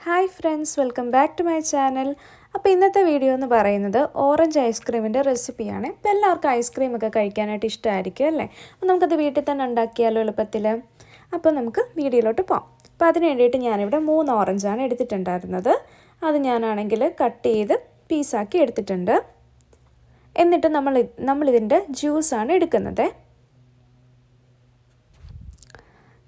Hi friends, welcome back to my channel. അപ്പോൾ ഇന്നത്തെ video എന്ന് പറയുന്നത് ഓറഞ്ച് ഐസ്ക്രീമിൻ്റെ റെസിപ്പിയാണ്. ഇപ്പോൾ എല്ലാവർക്കും ഐസ്ക്രീമൊക്കെ കഴിക്കാനായിട്ട് ഇഷ്ടമായിരിക്കും അല്ലേ? അപ്പോൾ നമുക്കത് വീട്ടിൽ തന്നെ ഉണ്ടാക്കിയാലോ എളുപ്പത്തിൽ. അപ്പോൾ നമുക്ക് വീഡിയോയിലോട്ട് പോകാം. അപ്പോൾ അതിന് വേണ്ടിയിട്ട് ഞാനിവിടെ 3 ഓറഞ്ചാണ് എടുത്തിട്ടുണ്ടായിരുന്നത്. അത് ഞാനാണെങ്കിൽ കട്ട് ചെയ്ത് പീസാക്കി എടുത്തിട്ടുണ്ട്. എന്നിട്ട് നമ്മളിതിൻ്റെ ജ്യൂസാണ് എടുക്കുന്നത്.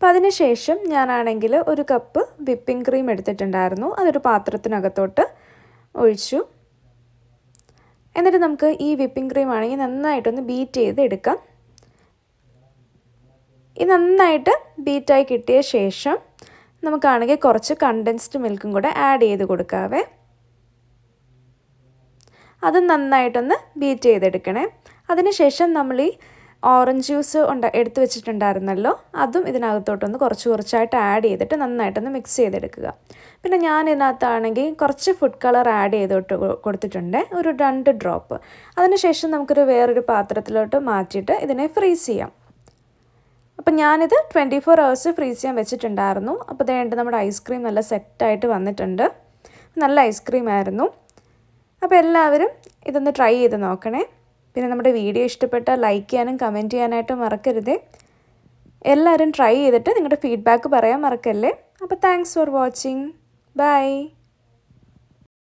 അപ്പോൾ അതിന് ശേഷം ഞാനാണെങ്കിൽ 1 കപ്പ് വിപ്പിംഗ് ക്രീം എടുത്തിട്ടുണ്ടായിരുന്നു. അതൊരു പാത്രത്തിനകത്തോട്ട് ഒഴിച്ചു. എന്നിട്ട് നമുക്ക് ഈ വിപ്പിംഗ് ക്രീം ആണെങ്കിൽ നന്നായിട്ടൊന്ന് ബീറ്റ് ചെയ്ത് എടുക്കാം. ഇത് നന്നായിട്ട് ബീറ്റായി കിട്ടിയ ശേഷം നമുക്കാണെങ്കിൽ കുറച്ച് കണ്ടൻസ്ഡ് മിൽക്കും കൂടെ ആഡ് ചെയ്ത് കൊടുക്കാവേ. അത് നന്നായിട്ടൊന്ന് ബീറ്റ് ചെയ്തെടുക്കണേ. അതിനുശേഷം നമ്മൾ ഈ ഓറഞ്ച് ജ്യൂസ് എടുത്ത് വെച്ചിട്ടുണ്ടായിരുന്നല്ലോ, അതും ഇതിനകത്തോട്ടൊന്ന് കുറച്ചായിട്ട് ആഡ് ചെയ്തിട്ട് നന്നായിട്ടൊന്ന് മിക്സ് ചെയ്തെടുക്കുക. പിന്നെ ഞാൻ ഇതിനകത്താണെങ്കിൽ കുറച്ച് ഫുഡ് കളർ ആഡ് ചെയ്തിട്ട് കൊടുത്തിട്ടുണ്ട്, ഒരു 2 ഡ്രോപ്പ്. അതിനുശേഷം നമുക്കൊരു വേറൊരു പാത്രത്തിലോട്ട് മാറ്റിയിട്ട് ഇതിനെ ഫ്രീസ് ചെയ്യാം. അപ്പം ഞാനിത് 24 hours ഫ്രീസ് ചെയ്യാൻ വെച്ചിട്ടുണ്ടായിരുന്നു. അപ്പോൾ ഇതേണ്ട നമ്മുടെ ഐസ്ക്രീം നല്ല സെറ്റായിട്ട് വന്നിട്ടുണ്ട്. നല്ല ഐസ്ക്രീം ആയിരുന്നു. അപ്പോൾ എല്ലാവരും ഇതൊന്ന് ട്രൈ ചെയ്ത് നോക്കണേ. പിന്നെ നമ്മുടെ വീഡിയോ ഇഷ്ടപ്പെട്ടാൽ ലൈക്ക് ചെയ്യാനും കമൻറ്റ് ചെയ്യാനായിട്ട് മറക്കരുതേ. എല്ലാവരും ട്രൈ ചെയ്തിട്ട് നിങ്ങളുടെ ഫീഡ്ബാക്ക് പറയാൻ മറക്കല്ലേ. അപ്പോൾ താങ്ക്സ് ഫോർ വാച്ചിങ്. ബൈ.